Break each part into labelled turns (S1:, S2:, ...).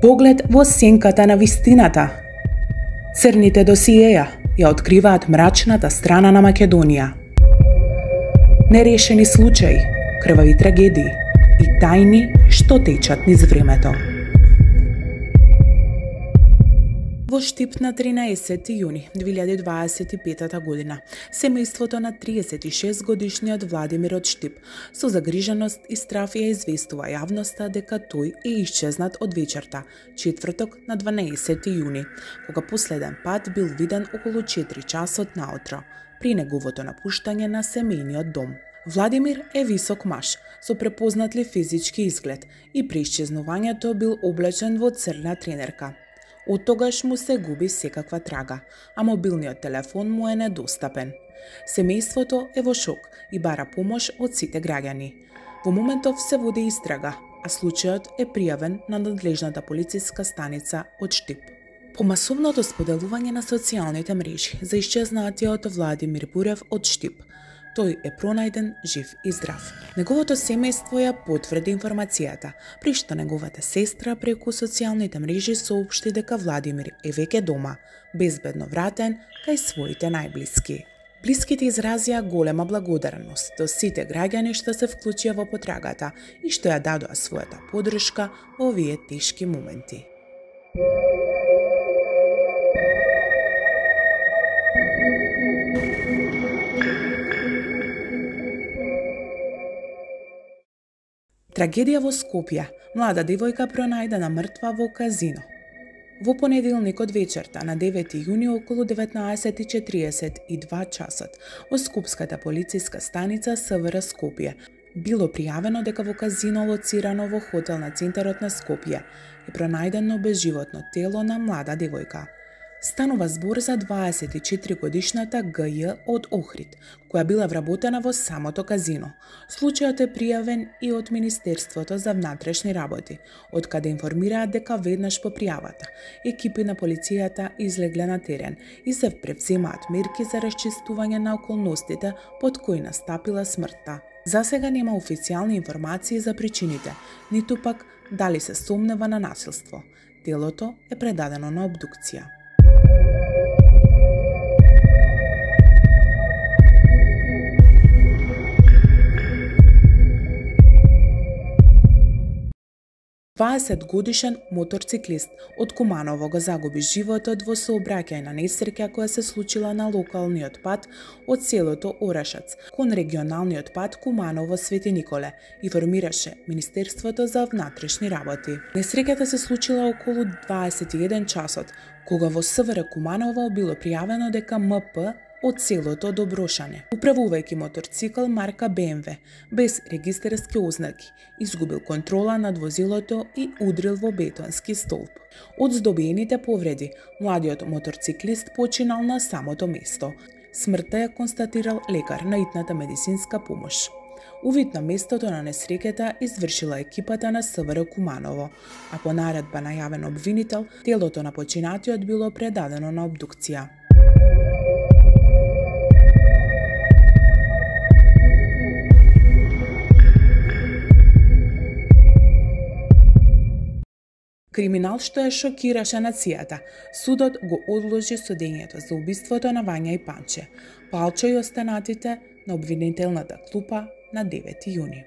S1: Поглед во сенката на вистината. Црните досиеја ја откриваат мрачната страна на Македонија. Нерешени случаи, крвави трагедии и тајни што течат низ времето. Во Штип на 13 јуни 2025 година, семејството на 36 годишниот Владимир од Штип со загриженост и страф ја известува јавноста дека тој е исчезнат од вечерта, четврток на 12 јуни, кога последен пат бил виден околу 4 часот наутро, при неговото напуштање на семејниот дом. Владимир е висок маж, со препознатлив физички изглед и при исчезнувањето бил облечен во црна тренерка. Од тогаш му се губи секаква трага, а мобилниот телефон му е недостапен. Семејството е во шок и бара помош од сите граѓани. Во моментов се води истрага, а случајот е пријавен на надлежната полициска станица од Штип. По масовното споделување на социјалните мрежи за исчезнатиот Владимир Бурев од Штип, тој е пронајден жив и здрав. Неговото семејство ја потврди информацијата, при што неговата сестра преку социјалните мрежи соопшти дека Владимир е веќе дома, безбедно вратен кај своите најблиски. Блиските изразија голема благодарност до сите граѓани што се вклучија во потрагата и што ја дадоа својата поддршка во овие тешки моменти. Трагедија во Скопје. Млада девојка пронајдена мртва во казино. Во понеделникот вечерта на 9 јуни околу 19:42 часот во Скопската полициска станица СВР Скопје било пријавено дека во казино лоцирано во хотел на центарот на Скопје е пронајдено безживотно тело на млада девојка. Станува збор за 24-годишната ГЈ од Охрид, која била вработена во самото казино. Случајот е пријавен и од Министерството за внатрешни работи, од каде информираат дека веднаш по пријавата екипи на полицијата излегле на терен и се превземаат мерки за расчистување на околностите под кои настапила смртта. За сега нема официјални информации за причините, ниту пак дали се сомнева на насилство. Телото е предадено на обдукција. Годишен моторциклист од Куманово го загуби животот во сообраќајна несреќа која се случила на локалниот пат од селото Орешац кон регионалниот пат Куманово Свети Николе, информираше Министерството за внатрешни работи. Несреќата се случила околу 21 часот, кога во СВР Куманово било пријавено дека МП од селото Доброшане, управувајќи моторцикл марка БМВ, без регистарски ознаки, изгубил контрола над возилото и удрил во бетонски столб. Од здобиените повреди, младиот моторциклист починал на самото место. Смртта ја констатирал лекар на итната медицинска помош. Увид на местото на несреќата извршила екипата на СВР Куманово, а по наредба на јавен обвинител, телото на починатиот било предадено на обдукција. Криминал што ја шокираше нацијата. Судот го одложи судењето за убиството на Вања и Панче, Палчо и останатите на обвинителната клупа на 9 јуни.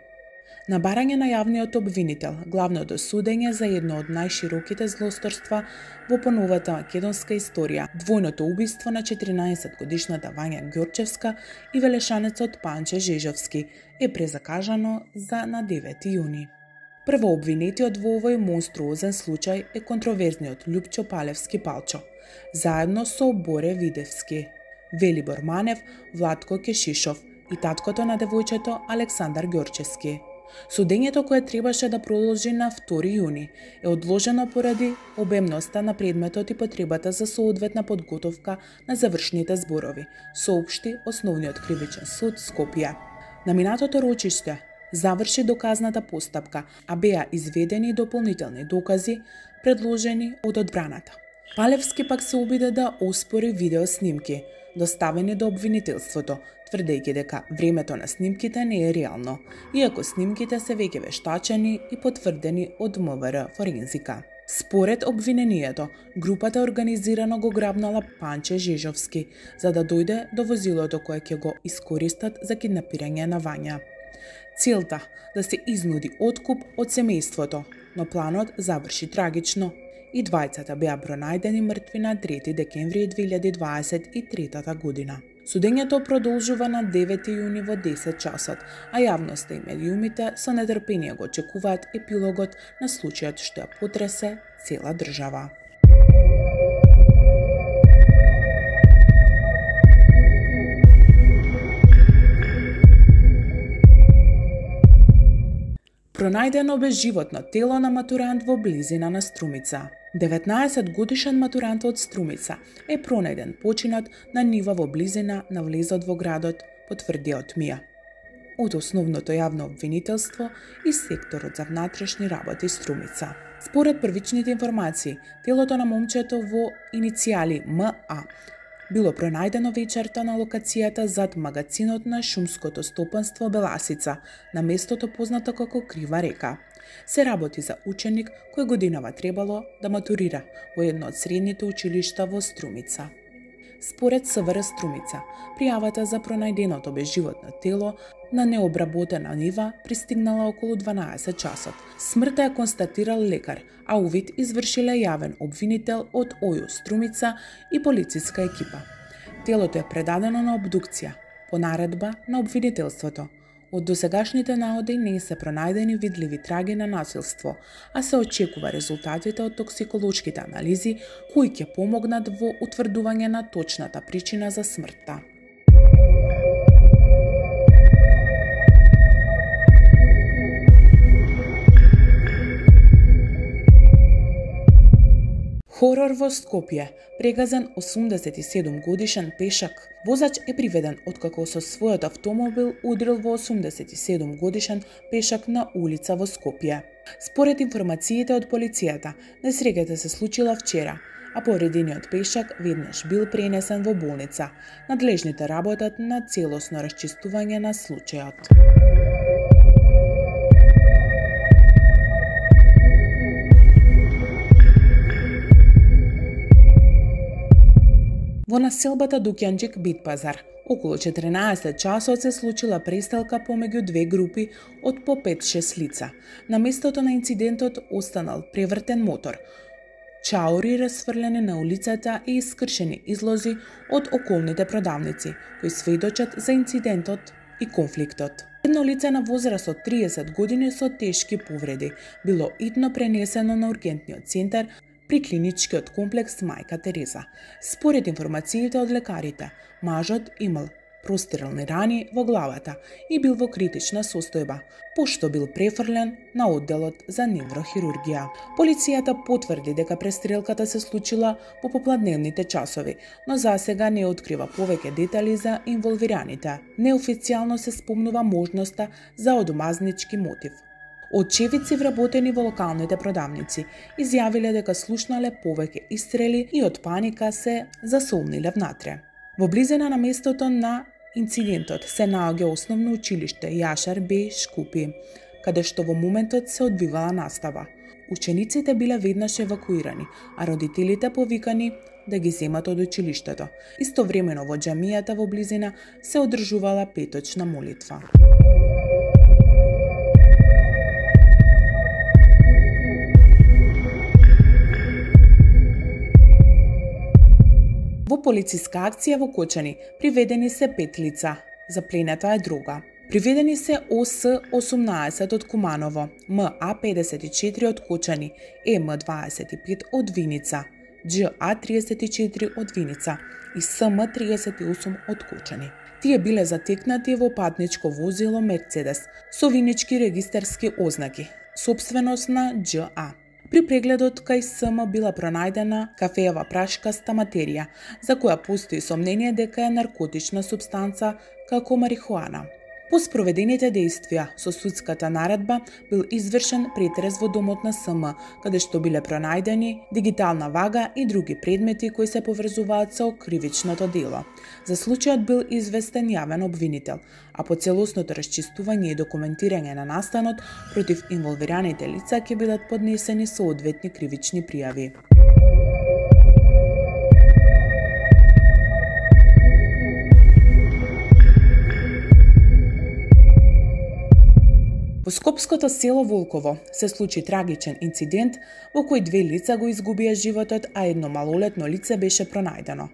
S1: На барање на јавниот обвинител, главното судење за едно од најшироките злосторства во поновата македонска историја, двојното убиство на 14-годишната Вања Ѓорчевска и велешанецот Панче Жежовски, е презакажано за на 9 јуни. Прво обвинетиот во овој монструозен случај е контроверзниот Љупчо Палевски Палчо, заедно со Боре Видевски, Велибор Манев, Владко Кешишов и таткото на девојчето Александар Ѓорчевски. Судењето кое требаше да продолжи на 2 јуни е одложено поради обемноста на предметот и потребата за соодветна подготовка на завршните зборови, соопшти Основниот кривичен суд Скопје. На минатото рочиште заврши доказната постапка, а беа изведени дополнителни докази предложени од одбраната. Палевски пак се обиде да оспори видеоснимки, доставени до обвинителството, тврдејќи дека времето на снимките не е реално, иако снимките се веќе вештачени и потврдени од МВР форензика. Според обвинението, групата организирано го грабнала Панче Жежовски, за да дојде до возилото кое ќе го искористат за киднапирање на Вања. Целта да се изнуди откуп од семејството, но планот заврши трагично и двајцата беа пронајдени мртви на 3 декември 2023 година. Судењето продолжува на 9 јуни во 10 часот, а јавноста и медиумите со нетрпение го очекуваат епилогот на случајот што ја потресе цела држава. Пронајдено безживотно тело на матурант во близина на Струмица. 19-годишен матурант од Струмица е пронајден починат на нива во близина на влезот во градот, потврдија ОТМИја. Од основното јавно обвинителство и секторот за внатрешни работи Струмица. Според првичните информации, телото на момчето во иницијали МА било пронајдено вечерта на локацијата зад магацинот на шумското стопанство Беласица, на местото познато како Крива река. Се работи за ученик кој годинава требало да матурира во едно од средните училишта во Струмица. Според СВР Струмица, пријавата за пронајденото безживотно тело на необработена нива пристигнала околу 12 часот. Смртта ја констатирал лекар, а увид извршиле јавен обвинител од ОЈУ Струмица и полициска екипа. Телото е предадено на обдукција по наредба на обвинителството. Од досегашните наоди не се пронајдени видливи траги на насилство, а се очекува резултатите од токсиколошките анализи кои ќе помогнат во утврдување на точната причина за смртта. Хорор во Скопје. Прегазен 87 годишен пешак. Возач е приведен откако со својот автомобил удрил во 87 годишен пешак на улица во Скопје. Според информациите од полицијата, несреќата се случила вчера, а повредениот пешак веднаш бил пренесен во болница. Надлежните работат на целосно расчистување на случајот. Во населбата Дукјанџик Битпазар, околу 14 часот се случила престрелка помеѓу две групи од по 5-6 лица. На местото на инцидентот останал превртен мотор, чаури расфрлени на улицата и искршени излози од околните продавници, кои сведочат за инцидентот и конфликтот. Едно лице на возраст од 30 години со тешки повреди било итно пренесено на ургентниот центар при клиничкиот комплекс Мајка Тереза. Според информациите од лекарите, мажот имал прострелни рани во главата и бил во критична состојба, пошто бил префрлен на одделот за неврохирургија. Полицијата потврди дека престрелката се случила во попладневните часови, но засега не открива повеќе детали за инволвираните. Неофицијално се спомнува можноста за одомазнички мотив. Очевидци вработени во локалните продавници изјавиле дека слушнале повеќе истрели и од паника се засолниле внатре. Во близина на местото на инцидентот се наоѓа основно училиште Јашар Беј Шкупи, каде што во моментот се одвивала настава. Учениците биле веднаш евакуирани, а родителите повикани да ги земат од училиштето. Истовремено во џамијата во близина се одржувала петочна молитва. Во полициска акција во Кочани приведени се 5 лица. Заплената е дрога. Приведени се ОС-18 од Куманово, МА-54 од Кочани, ЕМ-25 од Виница, ДЖА-34 од Виница и СМ-38 од Кочани. Тие биле затекнати во патничко возило Мерцедес со винички регистарски ознаки, сопственост на ДЖА. При прегледот кај СМ била пронајдена кафеева прашкаста материја, за која постои сомнение дека е наркотична супстанца како марихуана. По спроведените действија со судската наредба бил извршен претрес во домот на СМ, каде што биле пронајдени дигитална вага и други предмети кои се поврзуваат со кривичното дело. За случајот бил известен јавен обвинител, а по целосното расчистување и документирање на настанот против инволвираните лица ќе бидат поднесени соодветни кривични пријави. Во скопското село Волково се случи трагичен инцидент во кој 2 лица го изгубија животот, а едно малолетно лице беше пронајдено.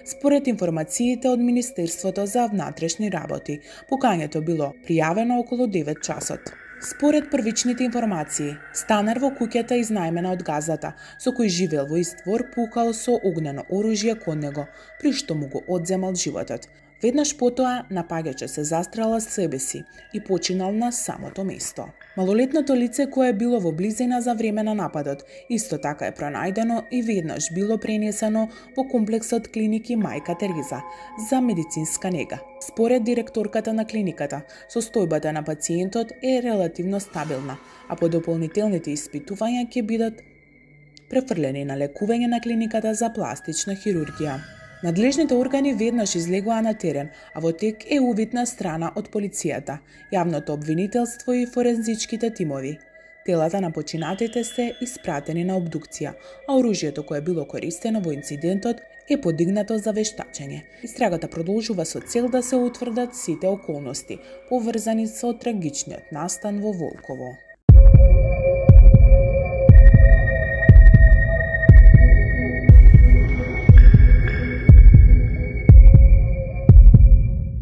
S1: Според информациите од Министерството за внатрешни работи, покањето било пријавено околу 9 часот. Според првичните информации, станар во куќата изнајмена од газата, со кој живеел во ист двор, пукал со огнено оружје кон него, при што му го одземал животот. Веднаш потоа напаѓачот се застрелал себе си и починал на самото место. Малолетното лице кое било во близина за време на нападот, исто така е пронајдено и веднаш било пренесено во комплексот клиники Мајка Тереза за медицинска нега. Според директорката на клиниката, состојбата на пациентот е релативно стабилна, а по дополнителните испитувања ќе бидат префрлени на лекување на клиниката за пластична хирургија. Надлежните органи веднаш излегоа на терен, а во тек е увид на страна од полицијата, јавното обвинителство и форензичките тимови. Телата на починатите се испратени на обдукција, а оружјето кое било користено во инцидентот е подигнато за вештачење. Истрагата продолжува со цел да се утврдат сите околности поврзани со трагичниот настан во Волково.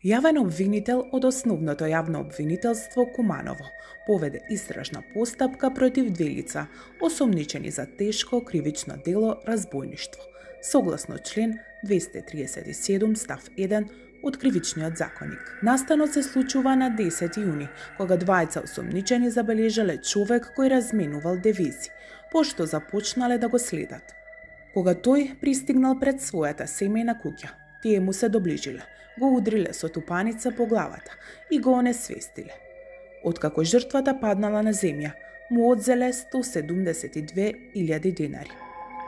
S1: Јавен обвинител од Основното јавно обвинителство Куманово поведе истражна постапка против 2 лица, осомничени за тешко кривично дело разбойништво, согласно член 237 став 1 од Кривичниот законник. Настанот се случува на 10 јуни, кога двајца осомничени забележале човек кој разменувал девизи, пошто започнале да го следат. Кога тој пристигнал пред својата семејна куќа, тие му се доближиле, го удриле со тупаница по главата и го онесвестиле. Откако жртвата паднала на земја, му одзеле 172.000 денари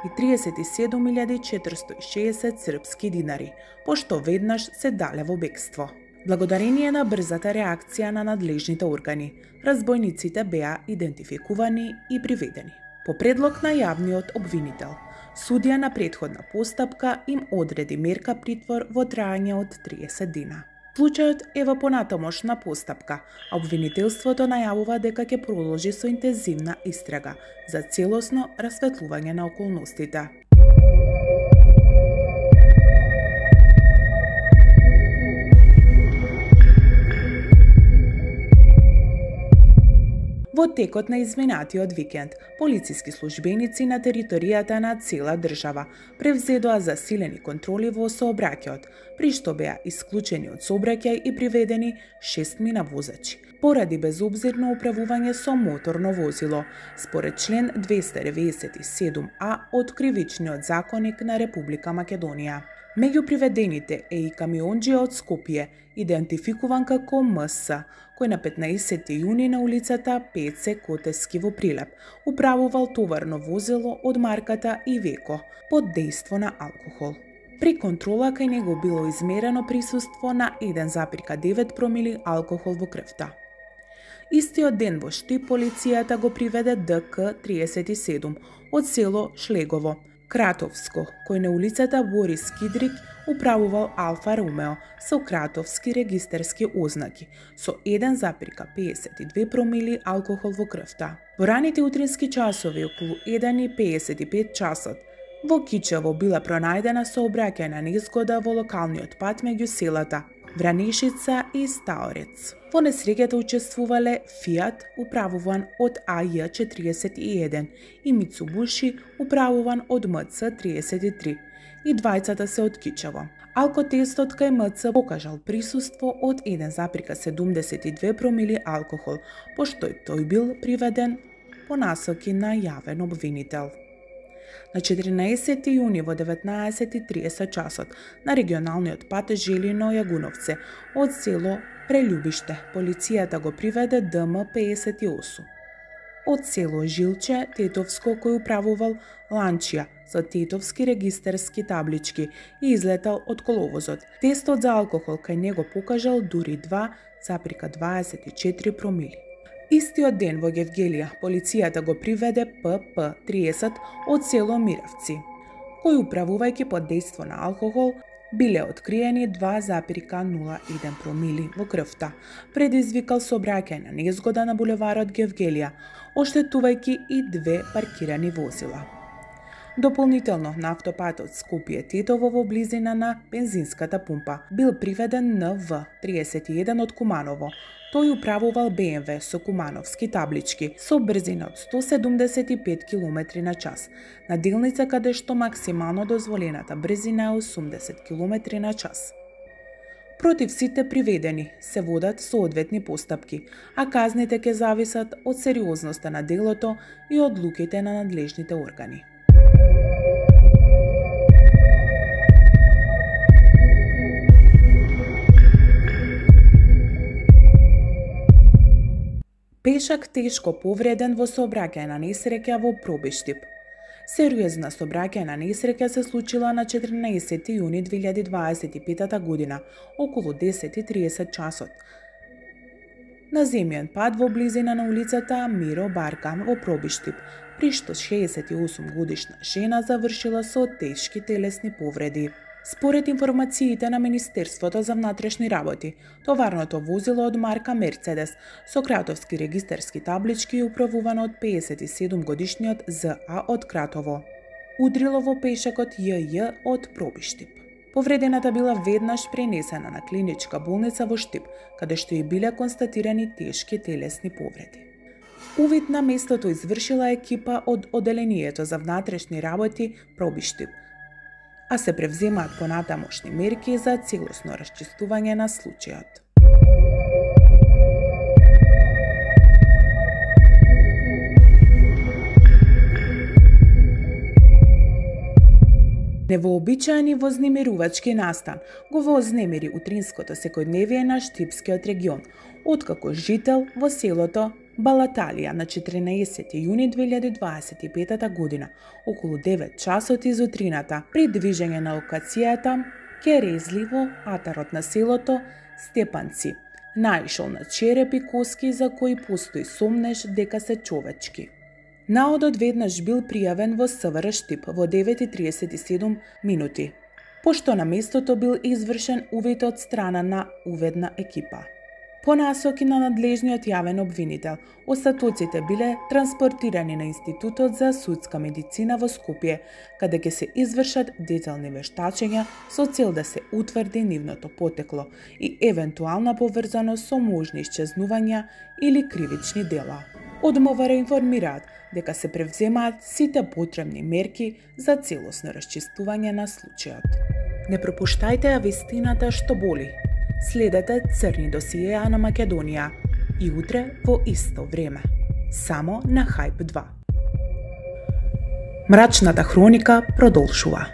S1: и 37.460 српски динари, пошто веднаш се дале во бегство. Благодарение на брзата реакција на надлежните органи, разбойниците беа идентификувани и приведени. По предлог на јавниот обвинител, судија на претходна постапка им одреди мерка притвор во трајање од 30 дена. Случајот е во понатамошна постапка, а обвинителството најавува дека ќе продолжи со интензивна истрага за целосно расветлување на околностите. Во текот на изминатиот викенд, полициски службеници на територијата на цела држава превзедоа засилени контроли во сообраќајот, при што беа исклучени од сообраќај и приведени 6 возачи, поради безобзирно управување со моторно возило, според член 297а од Кривичниот законник на Република Македонија. Меѓу приведените е и камионџија од Скопје, идентификуван како МС, кој на 15 јуни на улицата Пеце Котески во Прилеп управувал товарно возило од марката Ивеко под дејство на алкохол. При контрола кај него било измерено присуство на 1,9 промили алкохол во крвта. Истиот ден во Штип полицијата го приведе ДК 37 од село Шлегово, Кратовско, кој на улицата Борис Кидрик управувал Алфа Ромео со кратовски регистарски ознаки, со 1,52 промили алкохол во крвта. Во раните утрински часови, околу 1:55 часот, во Кичево била пронајдена сообраќајна незгода во локалниот пат меѓу селата Вранешица и Стаорец. Во несреќата учествувале Фиат, управуван од АЈ41 и Мицубуши, управуван од МЦ33, и двајцата се од Кичево. Алкотестот кај МЦ покажал присуство од 1,72 промили алкохол, пошто тој бил приведен по насоки на јавен обвинител. На 14 јуни во 19:30 часот на регионалниот пат Желино Јагуновце од село Прелюбиште, полицијата го приведе ДМ-58. Од село Жилче, Тетовско, кој управувал Ланчија со тетовски регистарски таблички и излетал од коловозот. Тестот за алкохол кај него покажал дури 2,24 промили. Истиот ден во Гевгелија, полицијата го приведе ПП-30 од село Миравци, кој управувајќи под дејство на алкохол, биле откриени 2,01 промили во крвта, предизвикал сообраќајна незгода на булеварот Гевгелија, оштетувајќи и 2 паркирани возила. Дополнително на автопатот Скопје-Тетово во близина на бензинската пумпа бил приведен НВ 31 од Куманово. Тој управувал БМВ со кумановски таблички со брзина од 175 км/ч, на делница каде што максимално дозволената брзина е 80 км/ч. Против сите приведени се водат соодветни постапки, а казните ќе зависат од сериозноста на делото и одлуките на надлежните органи. Пешак тешко повреден во сообраќајна несреќа во Пробиштип. Сериозна сообраќајна несреќа се случила на 14 јуни 2025 година, околу 10:30 часот, на земјен пат во близина на улицата Миро Баркан во Пробиштип, при што 68 годишна жена завршила со тешки телесни повреди. Според информациите на Министерството за внатрешни работи, товарното возило од марка Мерцедес со кратовски регистарски таблички управувано од 57 годишниот ЗА од Кратово удрило во пешакот ЈЈ од Пробиштип. Повредената била веднаш пренесена на клиничка болница во Штип, каде што и биле констатирани тешки телесни повреди. Увид на местото извршила екипа од Оделението за внатрешни работи Пробиштип, а се превземаат понатамошни мерки за целосно расчистување на случајот. Невообичаени вознемирувачки настан го вознемири утринското секојдневие на Штипскиот регион, откако жител во селото Балаталија на 14 јуни 2025 година, околу 9 часот из утрината, при движење на локацијата ке резли во атарот на селото Степанци, наишол на черепи коски за кои постои сомнеж дека се човечки. Наодот веднаш бил пријавен во СВР Штип во 9:37 минути, пошто на местото бил извршен увид од страна на уведна екипа. По насоки на надлежниот јавен обвинител, остатоците биле транспортирани на Институтот за судска медицина во Скопје, каде ќе се извршат детални вештачења со цел да се утврди нивното потекло и евентуална поврзаност со можни исчезнувања или кривични дела. Од МВР информираат дека се превземаат сите потребни мерки за целосно расчистување на случајот. Не пропуштајте ја вистината што боли. Следете Црни досиеа на Македонија и утре во исто време, само на Хајп 2. Мрачната хроника продолжува.